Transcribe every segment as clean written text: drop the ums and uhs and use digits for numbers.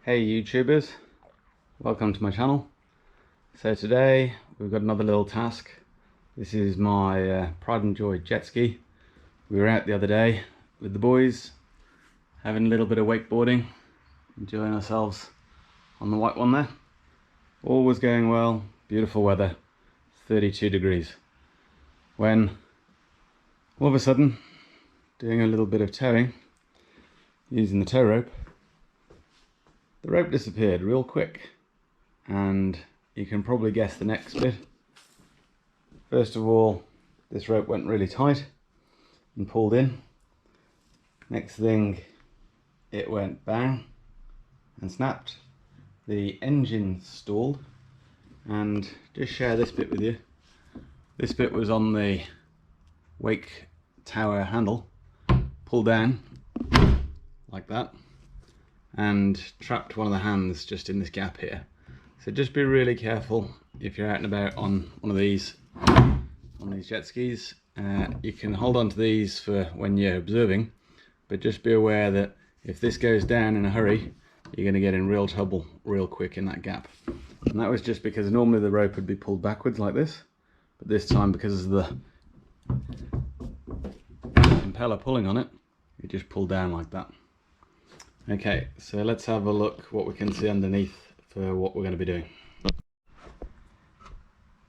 Hey YouTubers, welcome to my channel. So today we've got another little task. This is my pride and joy jet ski. We were out the other day with the boys having a little bit of wakeboarding, enjoying ourselves on the white one there. All was going well, beautiful weather, 32 degrees. When all of a sudden, doing a little bit of towing using the tow rope, the rope disappeared real quick, and you can probably guess the next bit. First of all, this rope went really tight and pulled in. Next thing, it went bang and snapped. The engine stalled, and just share this bit with you. This bit was on the wake tower handle, pulled down like that, and trapped one of the hands just in this gap here. So just be really careful if you're out and about on one of these jet skis. You can hold on to these for when you're observing, but just be aware that if this goes down in a hurry, you're going to get in real trouble real quick in that gap. And that was just because normally the rope would be pulled backwards like this, but this time, because of the impeller pulling on it, it just pulled down like that. Okay, so let's have a look what we can see underneath for what we're going to be doing.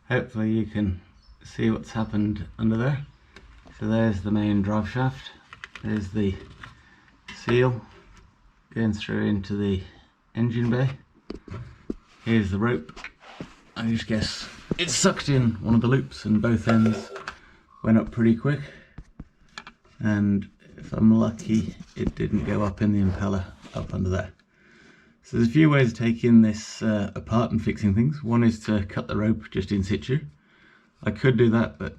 Hopefully you can see what's happened under there. So there's the main drive shaft, there's the seal going through into the engine bay. Here's the rope. I just guess it sucked in one of the loops and both ends went up pretty quick, and if I'm lucky it didn't go up in the impeller up under there. So there's a few ways of taking this apart and fixing things. One is to cut the rope just in situ. I could do that, but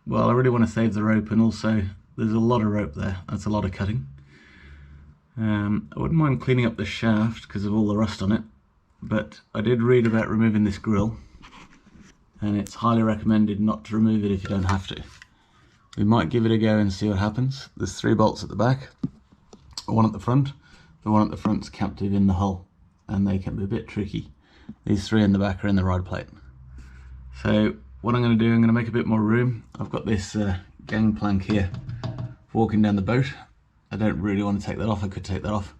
well, I really want to save the rope, and also there's a lot of rope there, that's a lot of cutting. I wouldn't mind cleaning up the shaft because of all the rust on it, but I did read about removing this grill, and it's highly recommended not to remove it if you don't have to. We might give it a go and see what happens. There's 3 bolts at the back, one at the front. The one at the front's captive in the hull, and they can be a bit tricky. These 3 in the back are in the ride plate. So what I'm going to do, I'm going to make a bit more room. I've got this gangplank here for walking down the boat. I don't really want to take that off. I could take that off.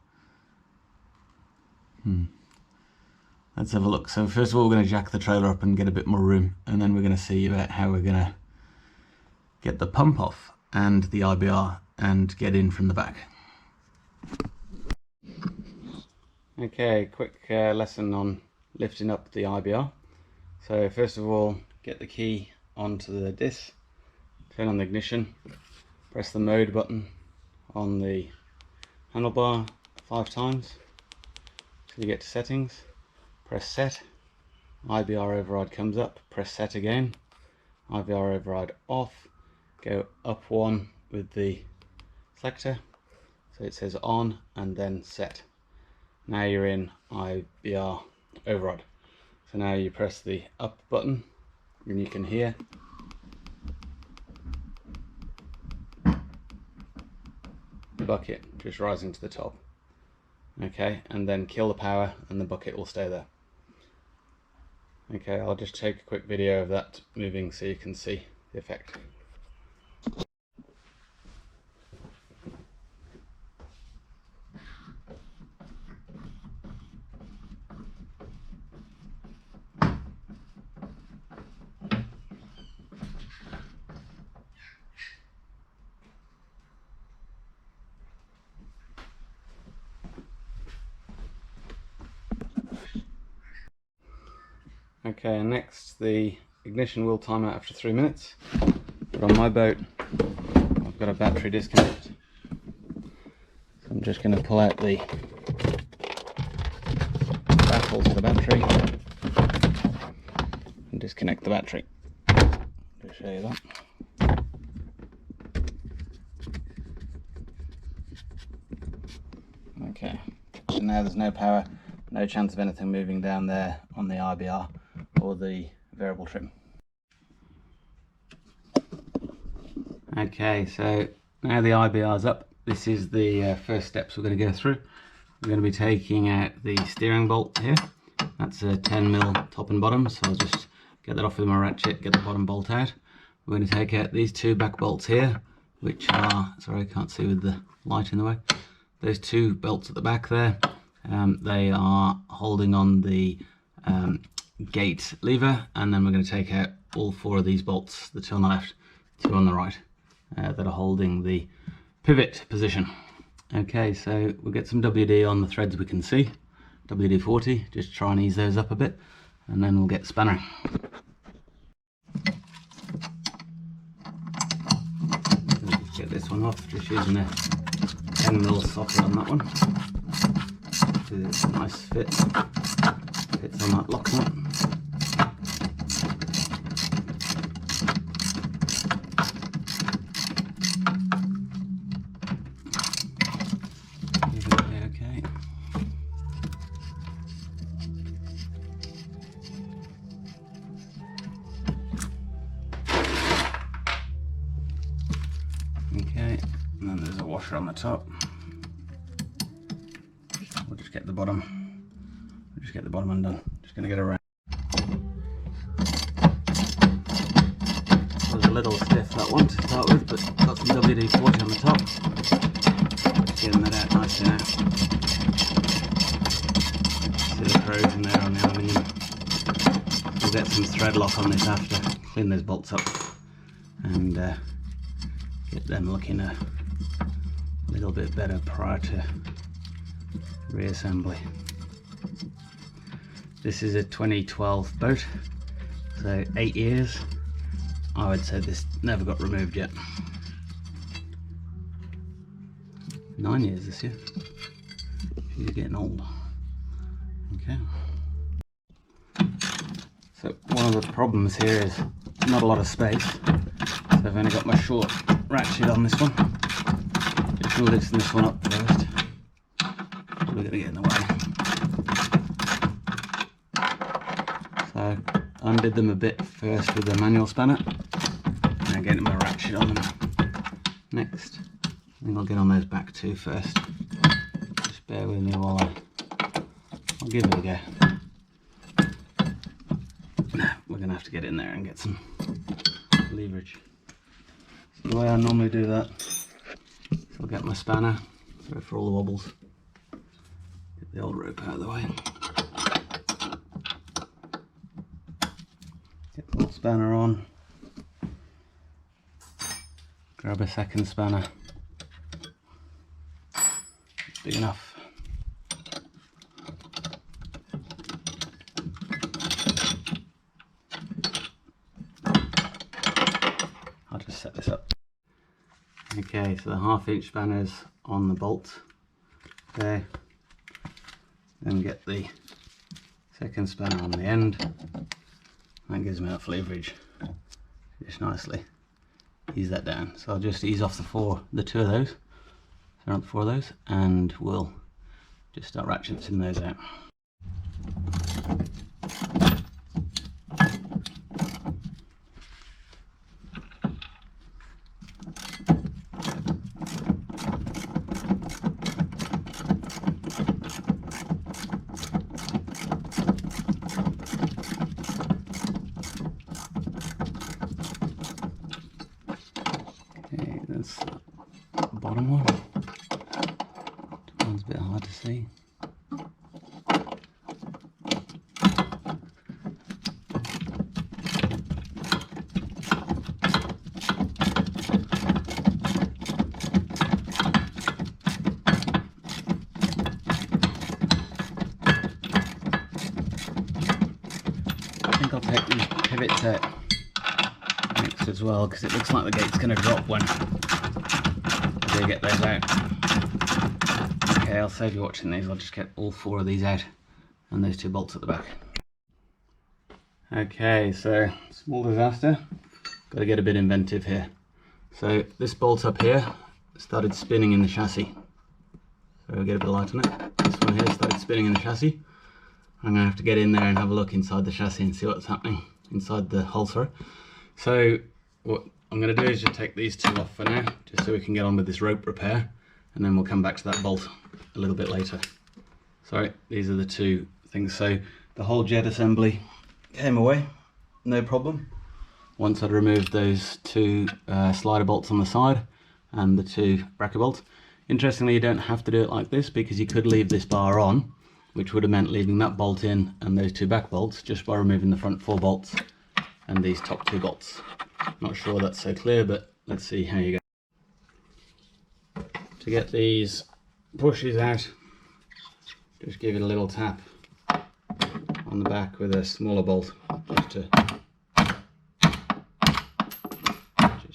Let's have a look. So first of all, we're going to jack the trailer up and get a bit more room, and then we're going to see about how we're going to get the pump off and the IBR and get in from the back. Okay, quick lesson on lifting up the IBR. So first of all, get the key onto the disc, turn on the ignition, press the mode button on the handlebar 5 times till you get to settings, press set, IBR override comes up, press set again, IBR override off, go up 1 with the selector, so it says on and then set. Now you're in IBR override. So now you press the up button and you can hear the bucket just rising to the top. Okay, and then kill the power and the bucket will stay there. Okay, I'll just take a quick video of that moving so you can see the effect. Okay, and next the ignition will time out after 3 minutes, but on my boat I've got a battery disconnect, so I'm just going to pull out the baffles of the battery and disconnect the battery. I'll show you that. Okay, so now there's no power, no chance of anything moving down there on the IBR or the variable trim. Okay, so now the IBR's up. This is the first steps we're going to go through. we're going to be taking out the steering bolt here. That's a 10mm top and bottom, so I'll just get that off with my ratchet, get the bottom bolt out. We're going to take out these two back bolts here, which are, sorry I can't see with the light in the way, those two bolts at the back there. They are holding on the gate lever, and then we're going to take out all four of these bolts, the two on the left, two on the right, that are holding the pivot position. Okay, so we'll get some WD on the threads we can see, WD-40, just try and ease those up a bit, and then we'll get spannering. Get this one off, just using a 10mm socket on that one. It's a nice fit, fits on that lock nut. Okay, and then there's a washer on the top. We'll just get the bottom. We'll just get the bottom undone. Just gonna get around. It was a little stiff, that one, to start with, but got some WD-40 on the top. Just getting that out nicely now. See the corrosion there on the aluminium. We'll get some thread lock on this after. Clean those bolts up and get them looking a little bit better prior to reassembly. This is a 2012 boat, so 8 years. I would say this never got removed yet. 9 years this year. She's getting old. Okay. So one of the problems here is not a lot of space. So I've only got my short ratchet on this one. Just loosen this one up first. We're going to get in the way. So undid them a bit first with the manual spanner, and getting my ratchet on them next. I think I'll get on those back two first. Just bear with me while I'll give it a go. We're going to have to get in there and get some leverage. So the way I normally do that, so I'll get my spanner, throw for all the wobbles, get the old rope out of the way, get the old spanner on, grab a second spanner, big enough. I'll just set this up. Okay, so the 1/2 inch spanner's on the bolt there. Then get the second spanner on the end. That gives me enough leverage. Just nicely ease that down. So I'll just ease off the two of those. So around 4 of those, and we'll just start ratcheting those out. Okay, that's the bottom one. That one's a bit hard to see. I think I'll take these pivots out next as well, because it looks like the gate's going to drop when they get those out. Okay, I'll save you watching these. I'll just get all 4 of these out and those 2 bolts at the back. Okay, so small disaster. Got to get a bit inventive here. So this bolt up here started spinning in the chassis. So we'll get a bit of light on it. This one here started spinning in the chassis. I'm going to have to get in there and have a look inside the chassis and see what's happening inside the hull, sorry. So what I'm going to do is just take these 2 off for now, just so we can get on with this rope repair, and then we'll come back to that bolt a little bit later. Sorry, these are the two things. So the whole jet assembly came away, no problem. Once I'd removed those two slider bolts on the side and the two bracket bolts. Interestingly, you don't have to do it like this, because you could leave this bar on, which would have meant leaving that bolt in and those two back bolts, just by removing the front 4 bolts and these top 2 bolts. Not sure that's so clear, but let's see how you go. To get these bushes out, just give it a little tap on the back with a smaller bolt, just to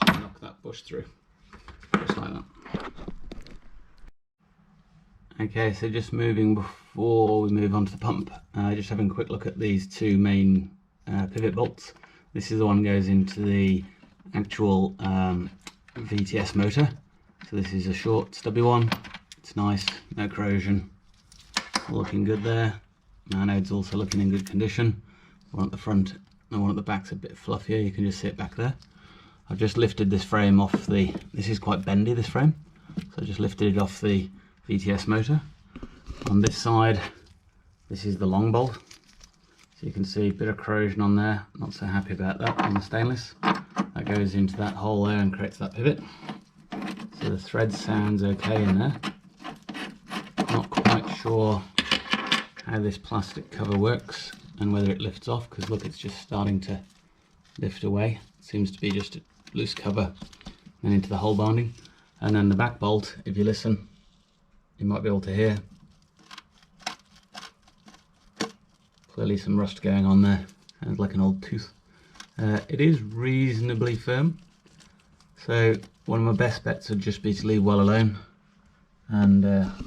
knock that bush through, just like that. Okay, so just moving before we move on to the pump, just having a quick look at these two main pivot bolts. This is the one that goes into the actual VTS motor. So this is a short, stubby one. It's nice, no corrosion, looking good there. Anode's also looking in good condition. One at the front and one at the back's a bit fluffier, you can just see it back there. I've just lifted this frame off the, this is quite bendy, this frame, so I just lifted it off the VTS motor. On this side, this is the long bolt, so you can see a bit of corrosion on there. Not so happy about that on the stainless. That goes into that hole there and creates that pivot. So the thread sounds okay in there. Not quite sure how this plastic cover works and whether it lifts off, because look, it's just starting to lift away. It seems to be just a loose cover and into the hole binding. And then the back bolt, if you listen, you might be able to hear clearly some rust going on there. Sounds like an old tooth. It is reasonably firm, so one of my best bets would just be to leave well alone and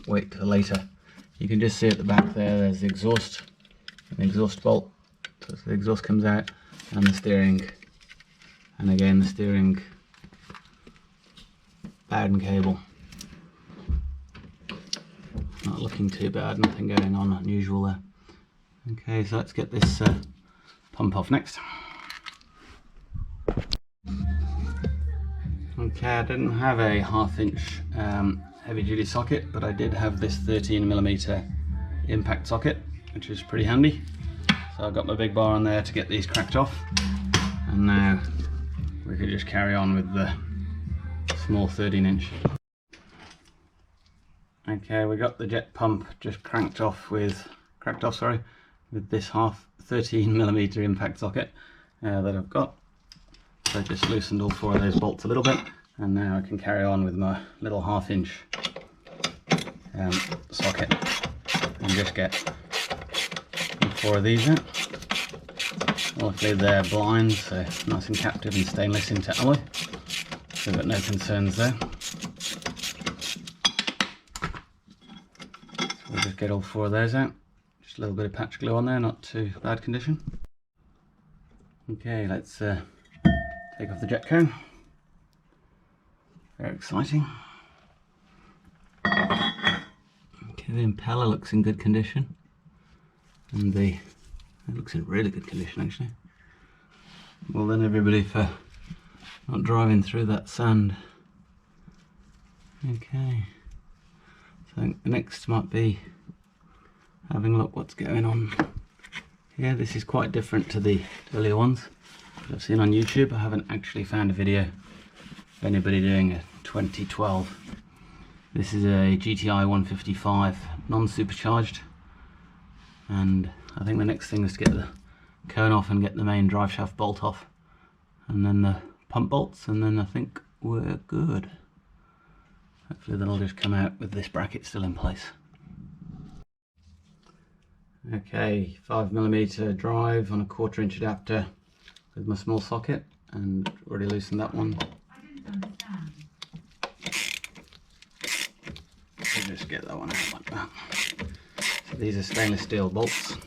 wait till later. You can just see at the back there, there's the exhaust, an exhaust bolt, so the exhaust comes out, and the steering, and again the steering Bowden cable. Not looking too bad, nothing going on unusual there. Okay, so let's get this pump off next. Okay, I didn't have a 1/2 inch heavy duty socket, but I did have this 13mm impact socket, which is pretty handy. So I've got my big bar on there to get these cracked off, and now we could just carry on with the small 13-inch. Okay, we got the jet pump just cracked off, with this 13mm impact socket that I've got. So I just loosened all 4 of those bolts a little bit, and now I can carry on with my little 1/2 inch socket and just get 4 of these out. Luckily they're blind, so nice and captive and stainless into alloy, so I've got no concerns there. So we'll just get all 4 of those out. Just a little bit of patch glue on there, not too bad condition. Okay, let's take off the jet cone. Very exciting. Okay, the impeller looks in good condition, and it looks in really good condition actually. Well done everybody for not driving through that sand. Okay, so I think the next might be having a look what's going on here. This is quite different to the earlier ones I've seen on YouTube. I haven't actually found a video of anybody doing a 2012. This is a GTI 155 non-supercharged, and I think the next thing is to get the cone off and get the main drive shaft bolt off, and then the pump bolts, and then I think we're good. Hopefully that'll just come out with this bracket still in place. Okay, 5mm drive on a 1/4 inch adapter with my small socket, and already loosened that one. So just get that one out like that. So these are stainless steel bolts,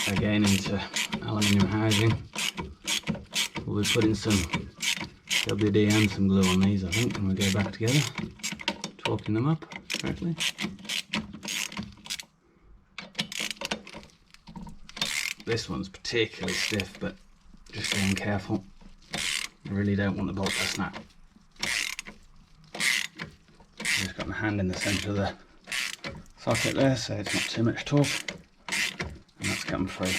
again into aluminium housing. We'll be putting some WD and some glue on these, I think, when we go back together, torquing them up correctly. This one's particularly stiff, but just being careful. I really don't want the bolt to snap. I've just got my hand in the centre of the socket there, so it's not too much torque, and that's come through.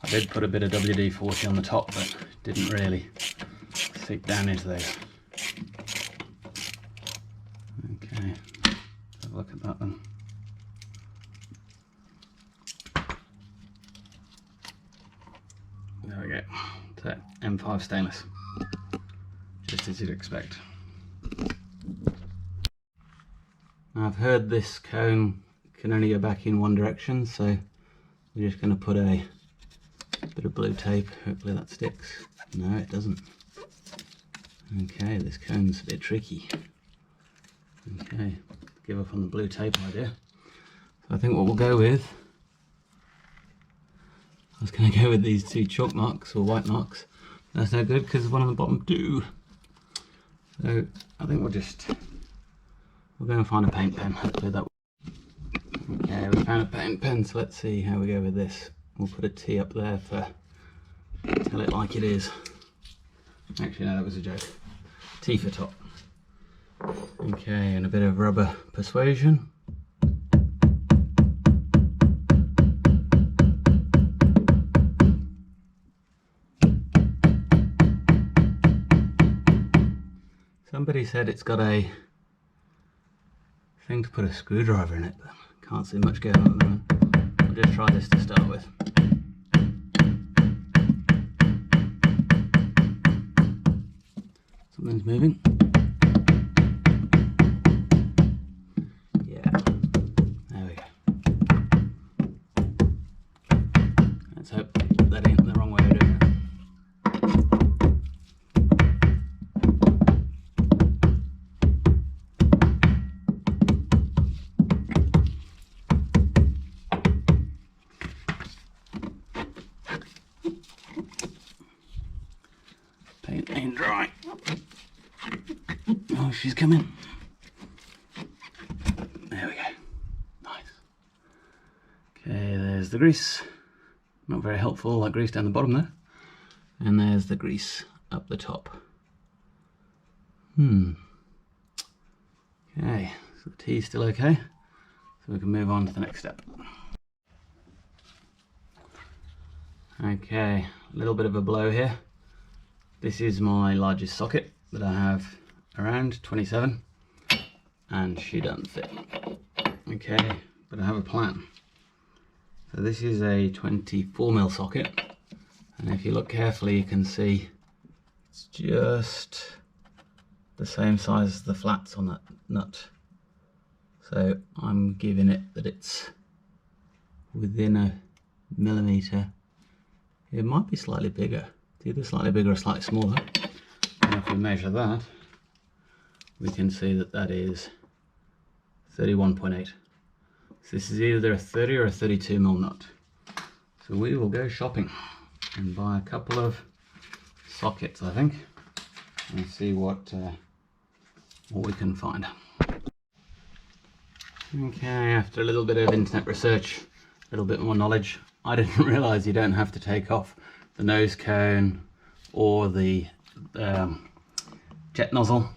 I did put a bit of WD-40 on the top, but didn't really seep down into those. Okay, have a look at that then. There we go. So M5 stainless, just as you'd expect. Now I've heard this cone can only go back in one direction, so we're just going to put a bit of blue tape. Hopefully that sticks. No, it doesn't. Okay, this cone's a bit tricky. Okay, give up on the blue tape idea. So I think what we'll go with, I was going to go with these two chalk marks or white marks. That's no good because one on the bottom do. So I think we'll go and find a paint pen. Hopefully that. Okay, we found a paint pen, so let's see how we go with this. We'll put a T up there for tell it like it is. Actually, no, that was a joke. T for top. Okay, and a bit of rubber persuasion. Somebody said it's got a thing to put a screwdriver in it, but can't see much going on at the moment. I'll just try this to start with. Something's moving. Yeah, there we go. Let's hope that ain't the wrong way of doing it. Paint ain't dry. Oh, she's coming. There we go. Nice. Okay, there's the grease. Not very helpful, that grease down the bottom there. And there's the grease up the top. Okay, so the T's still okay. So we can move on to the next step. Okay, a little bit of a blow here. This is my largest socket that I have around, 27, and she doesn't fit. Okay, but I have a plan. So this is a 24mm socket, and if you look carefully you can see it's just the same size as the flats on that nut. So I'm giving it that it's within a millimetre. It might be slightly bigger. It's either slightly bigger or slightly smaller. And if we measure that, we can see that that is 31.8. So this is either a 30 or a 32mm nut. So we will go shopping and buy a couple of sockets, I think, and see what we can find. Okay, after a little bit of internet research, a little bit more knowledge, I didn't realise you don't have to take off the nose cone or the jet nozzle.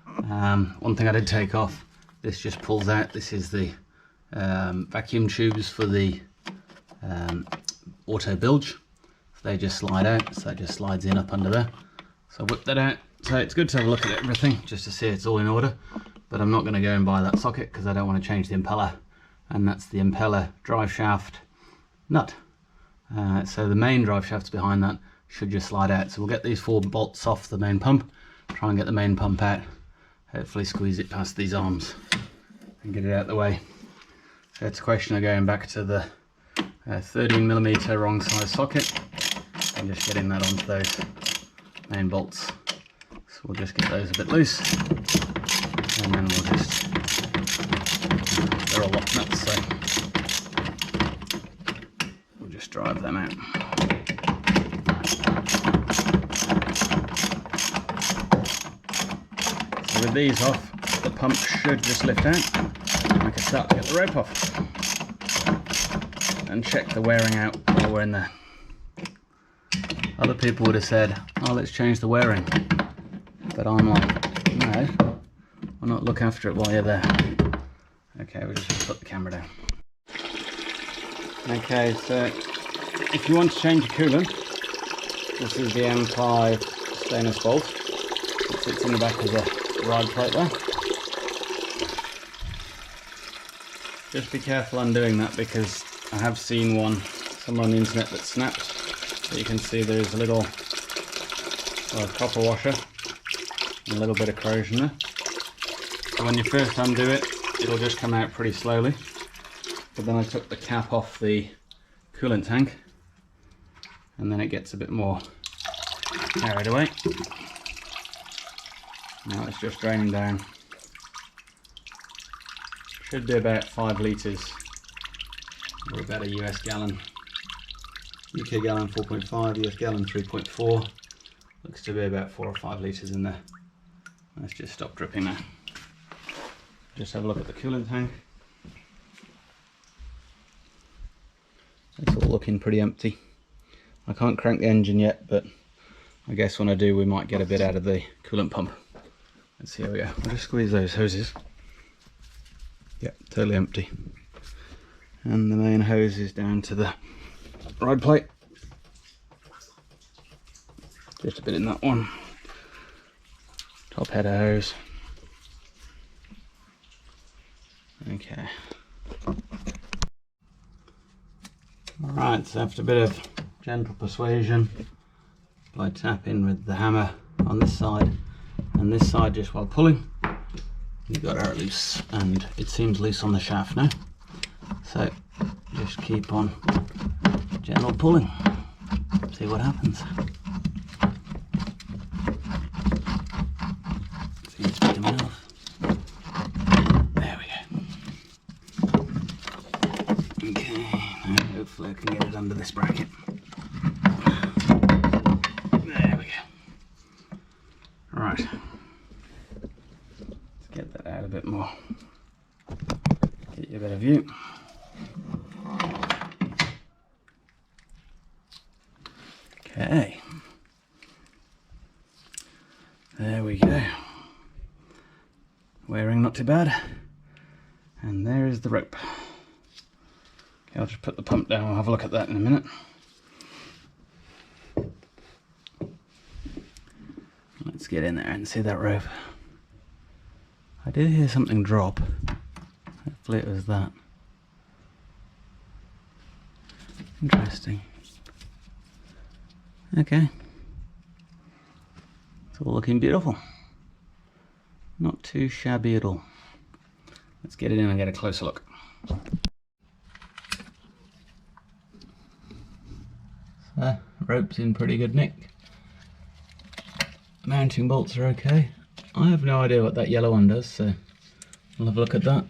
One thing I did take off, this just pulls out. This is the vacuum tubes for the auto bilge. So they just slide out, so it just slides in up under there. So I whipped that out. So it's good to have a look at everything just to see it's all in order, but I'm not going to go and buy that socket because I don't want to change the impeller, and that's the impeller drive shaft nut. So the main drive shaft's behind that, should just slide out. So we'll get these 4 bolts off the main pump, try and get the main pump out, hopefully squeeze it past these arms and get it out of the way. So it's a question of going back to the 13mm wrong size socket and just getting that onto those main bolts. So we'll just get those a bit loose, and then we'll just, they're all lock nuts, so we'll just drive them out. So with these off, the pump should just lift out, and I can start to get the rope off and check the wearing out while we're in there. Other people would have said, oh, let's change the wearing, but I'm like, no, why not look after it while you're there? Okay, we'll just put the camera down. Okay, so if you want to change your coolant, this is the M5 stainless bolt. It sits in the back of the ride plate there. Just be careful undoing that, because I have seen one somewhere on the internet that snapped. But you can see there's a little copper washer and a little bit of corrosion there. So when you first undo it, it'll just come out pretty slowly. But then I took the cap off the coolant tank, and then it gets a bit more carried away. Now it's just draining down. Should be about 5 litres, or about a US gallon. UK gallon 4.5, US gallon 3.4. Looks to be about 4 or 5 litres in there. Let's just stop dripping now. Just have a look at the coolant tank. It's all looking pretty empty. I can't crank the engine yet, but I guess when I do we might get a bit out of the coolant pump. Let's see how we go. I'll just squeeze those hoses. Yep, totally empty. And the main hose is down to the ride plate. Just a bit in that one. Top header hose. Okay. Alright, so after a bit of gentle persuasion, by tapping with the hammer on this side and this side just while pulling, you got her loose, and it seems loose on the shaft now. So just keep on gentle pulling, see what happens. Seems to be coming off. There we go. Okay, now hopefully I can get it under this bracket. There we go. Right. Get that out a bit more, get you a better view. Okay, there we go. Wearing not too bad, and there is the rope. Okay, I'll just put the pump down, we'll have a look at that in a minute. Let's get in there and see that rope. I did hear something drop. Hopefully it was that. Interesting. Okay. It's all looking beautiful. Not too shabby at all. Let's get it in and get a closer look. So, rope's in pretty good nick. Mounting bolts are okay. I have no idea what that yellow one does, so we'll have a look at that.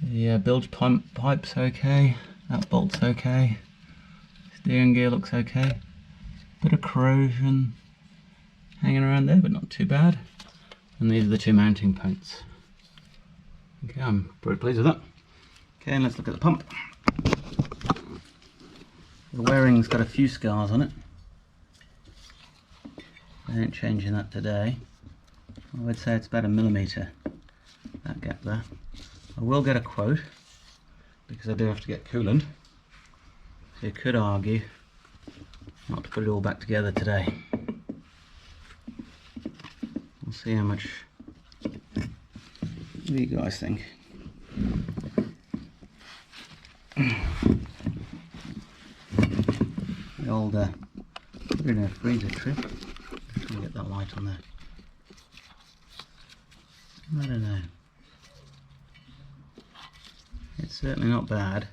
The bilge pipe's okay, that bolt's okay, steering gear looks okay. Bit of corrosion hanging around there, but not too bad. And these are the 2 mounting points. Okay, I'm pretty pleased with that. Okay, and let's look at the pump. The wearing's got a few scars on it. I ain't changing that today. I would say it's about 1 millimetre, that gap there. I will get a quote, because I do have to get coolant. So you could argue not to put it all back together today. We'll see how much. What do you guys think? The old put in a freezer trick. Just trying to get that light on there. I don't know. It's certainly not bad.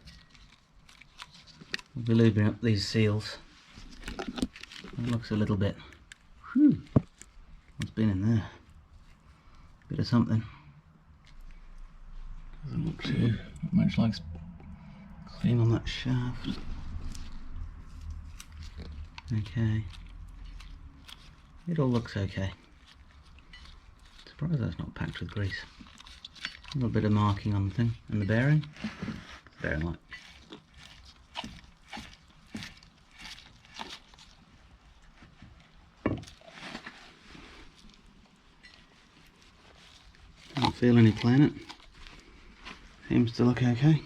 We'll be lubing up these seals. It looks a little bit. Whew. What's been in there? Bit of something. Doesn't look too much like clean on that shaft. Okay. It all looks okay. Surprised that's not packed with grease. A little bit of marking on the thing and the bearing. Bearing light. Don't feel any planet. Seems to look okay.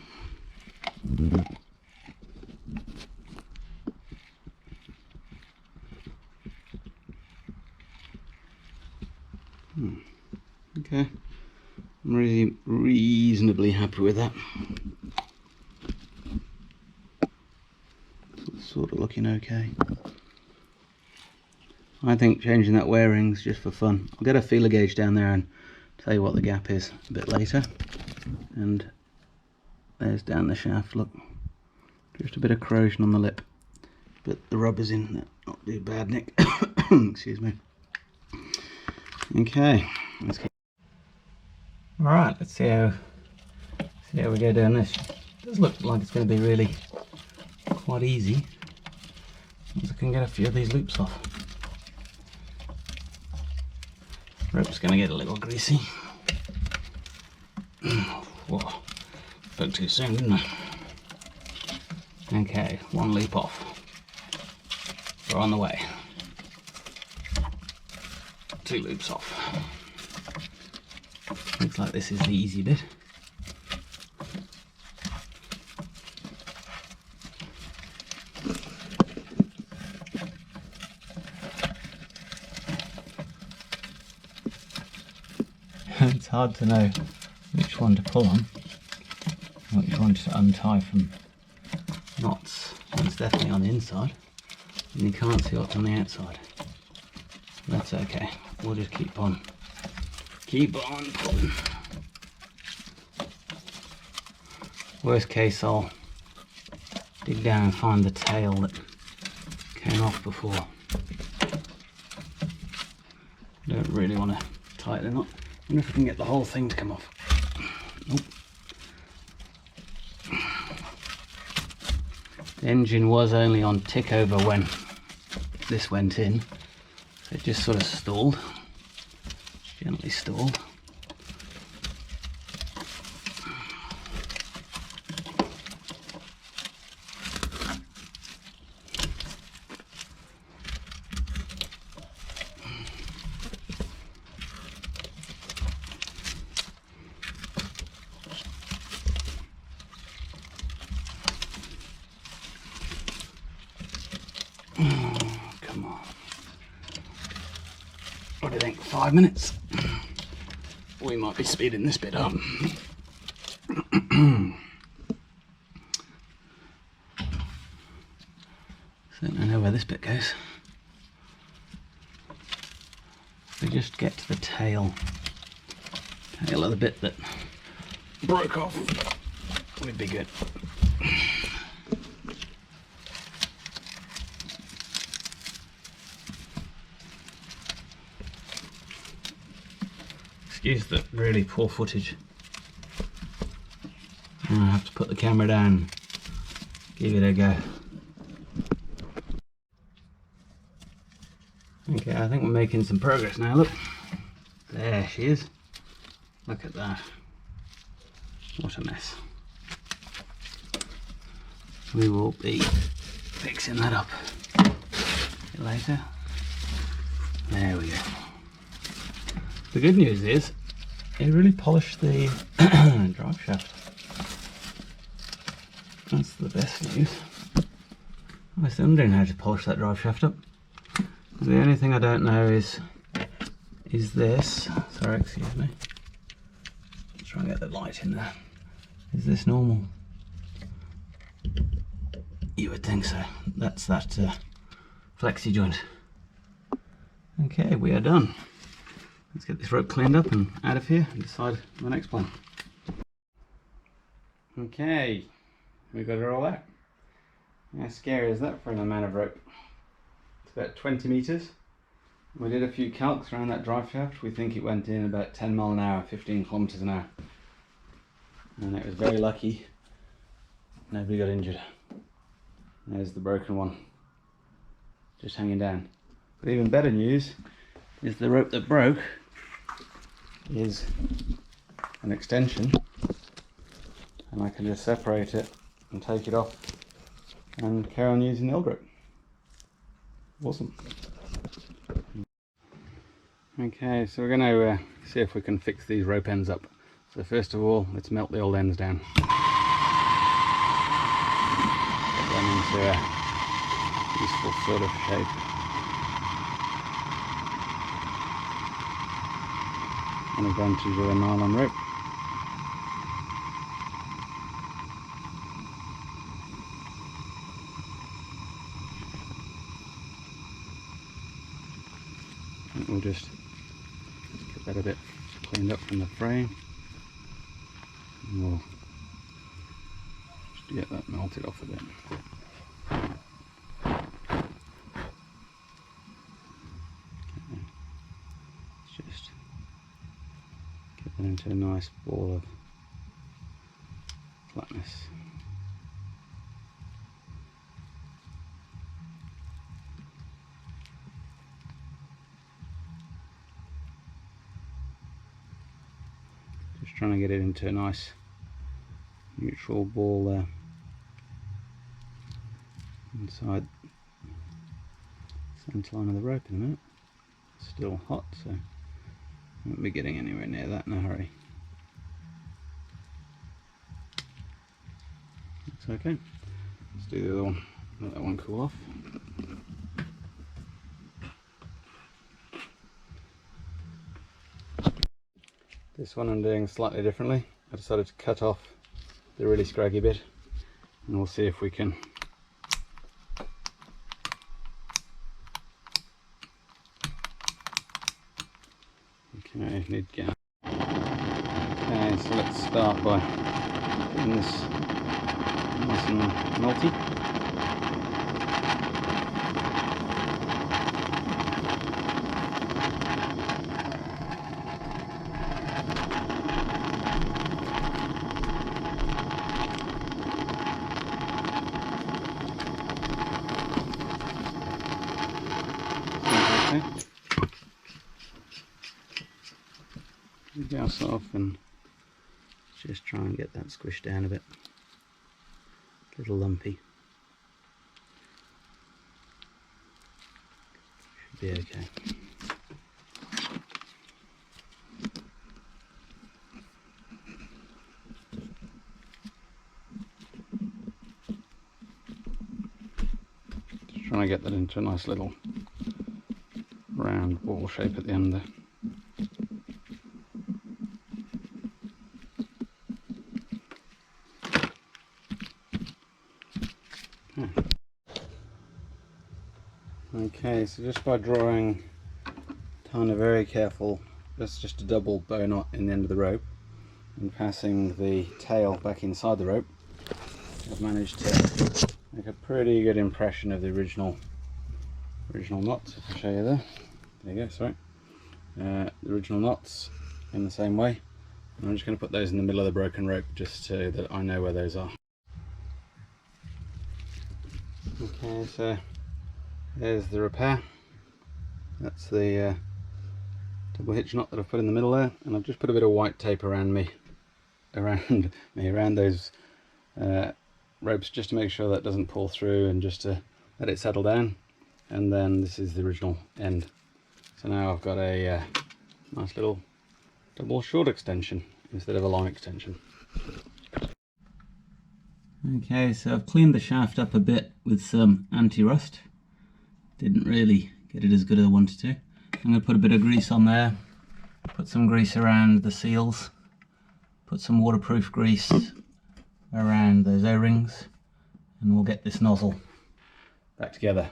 Okay, I'm really reasonably happy with that. It's sort of looking okay. I think changing that wear ring's just for fun. I'll get a feeler gauge down there and tell you what the gap is a bit later. And there's down the shaft, look. Just a bit of corrosion on the lip. But the rubber's in there, not too bad, Nick. Excuse me. Okay, let's keep. Alright, let's see how we go down this. It does look like it's going to be really quite easy. Once I can get a few of these loops off. Rope's going to get a little greasy. Whoa, spoke too soon, didn't I? Okay, one loop off. We're on the way. 2 loops off. Looks like this is the easy bit. It's hard to know which one to pull on, which one to untie from knots. It's definitely on the inside, and you can't see what's on the outside. That's okay. We'll just keep on pulling. Worst case, I'll dig down and find the tail that came off before. Don't really want to tighten the knot. I wonder if I can get the whole thing to come off. Nope. The engine was only on tick over when this went in. So it just sort of stalled. Gently stalled. Come on. What do you think? 5 minutes? We might be speeding this bit up. Certainly know where this bit goes. If we just get to the tail of the bit that broke off, we'd be good. Excuse the really poor footage. I have to put the camera down, give it a go. Okay, I think we're making some progress now, look. There she is. Look at that. What a mess. We will be fixing that up a bit later. There we go. The good news is, it really polished the drive shaft. That's the best news. I was wondering how to polish that drive shaft up. The only thing I don't know is this. Sorry, excuse me. Let's try and get the light in there. Is this normal? You would think so. That's that flexi joint. Okay, we are done. Let's get this rope cleaned up and out of here and decide the next plan. Okay, we got it all out. How scary is that for an amount of rope? It's about 20 meters. We did a few calcs around that drive shaft. We think it went in about 10 mile an hour, 15 kilometers an hour. And it was very lucky. Nobody got injured. There's the broken one, just hanging down. But even better news is the rope that broke is an extension, and I can just separate it and take it off and carry on using the old rope. Awesome. Okay, so we're going to see if we can fix these rope ends up So first of all, let's melt the old ends down. Get them into a useful sort of shape. An advantage of a nylon rope. We'll just get that a bit cleaned up from the frame, and we'll just get that melted off a bit. Okay. Let's just get that into a nice ball of flatness. Just trying to get it into a nice neutral ball there inside the centre line of the rope in a minute. It's still hot, so I won't be getting anywhere near that in a hurry. It's okay. Let's do the other one. Let that one cool off. This one I'm doing slightly differently. I decided to cut off the really scraggy bit, and we'll see if we can need gas. Okay, so let's start by getting this nice and melty. Gas off and just try and get that squished down a bit. A little lumpy. Should be okay. Just trying to get that into a nice little round ball shape at the end there. Okay, so just by drawing, tying a very careful, that's just a double bow knot in the end of the rope, and passing the tail back inside the rope, I've managed to make a pretty good impression of the original knots. I'll show you there. There you go, sorry. The original knots in the same way. And I'm just going to put those in the middle of the broken rope just so that I know where those are. Okay, so there's the repair. That's the double hitch knot that I've put in the middle there, and I've just put a bit of white tape around those ropes just to make sure that doesn't pull through, and just to let it settle down. And then this is the original end. So now I've got a nice little double short extension instead of a long extension. Okay, so I've cleaned the shaft up a bit with some anti-rust. Didn't really get it as good as I wanted to. I'm going to put a bit of grease on there, put some grease around the seals, put some waterproof grease around those O-rings, and we'll get this nozzle back together.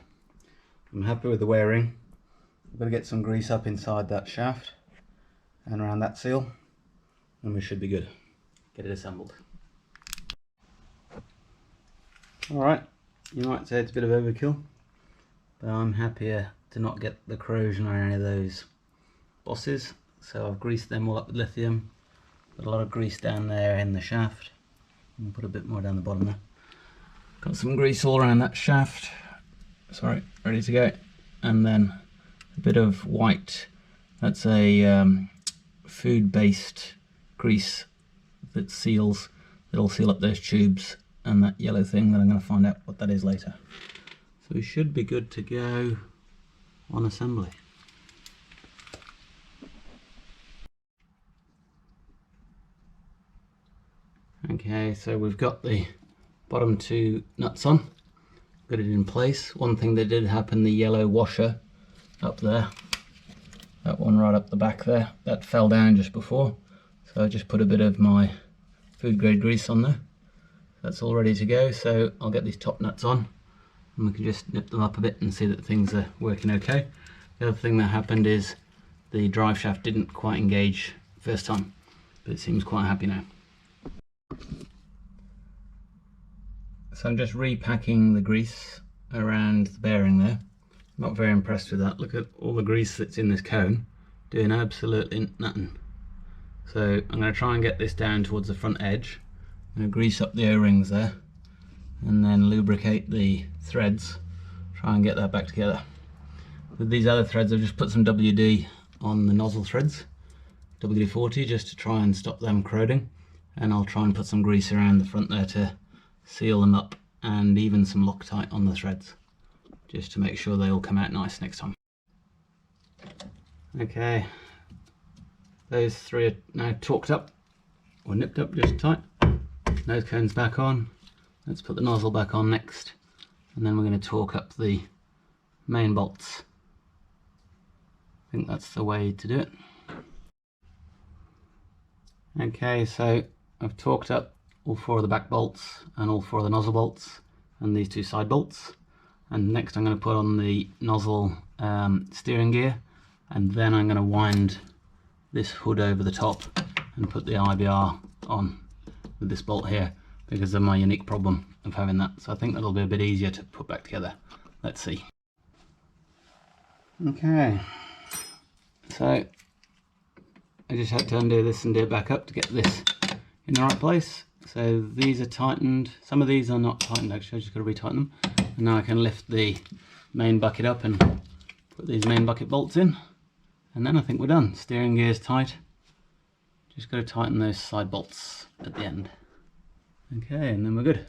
I'm happy with the wearing. I've got to get some grease up inside that shaft and around that seal, and we should be good. Get it assembled. Alright, you might say it's a bit of overkill, but I'm happier to not get the corrosion on any of those bosses. So I've greased them all up with lithium, put a lot of grease down there in the shaft, and put a bit more down the bottom there. Got some grease all around that shaft, sorry, ready to go. And then a bit of white, that's a food-based grease that seals, that'll seal up those tubes, and that yellow thing that I'm going to find out what that is later. So we should be good to go on assembly. Okay, so we've got the bottom two nuts on, got it in place. One thing that did happen, the yellow washer up there, that one right up the back there, that fell down just before. So I just put a bit of my food grade grease on there. That's all ready to go, so I'll get these top nuts on and we can just nip them up a bit and see that things are working okay. The other thing that happened is the drive shaft didn't quite engage first time, but it seems quite happy now. So I'm just repacking the grease around the bearing there. Not very impressed with that. Look at all the grease that's in this cone, doing absolutely nothing. So I'm going to try and get this down towards the front edge. I'm going to grease up the O-rings there and then lubricate the threads, try and get that back together. With these other threads I've just put some WD on the nozzle threads, WD-40, just to try and stop them corroding, and I'll try and put some grease around the front there to seal them up, and even some Loctite on the threads, just to make sure they all come out nice next time. Okay, those three are now torqued up, or nipped up just tight. Nose cone's back on. Let's put the nozzle back on next, and then we're going to torque up the main bolts. I think that's the way to do it. Okay, so I've torqued up all four of the back bolts and all four of the nozzle bolts and these two side bolts, and next I'm going to put on the nozzle steering gear, and then I'm going to wind this hood over the top and put the IBR on with this bolt here, because of my unique problem of having that. So I think that'll be a bit easier to put back together. Let's see. Okay, so I just had to undo this and do it back up to get this in the right place. So these are tightened. Some of these are not tightened actually, I just got to retighten them. And now I can lift the main bucket up and put these main bucket bolts in. And then I think we're done. Steering gear's tight. Just got to tighten those side bolts at the end. Okay, and then we're good.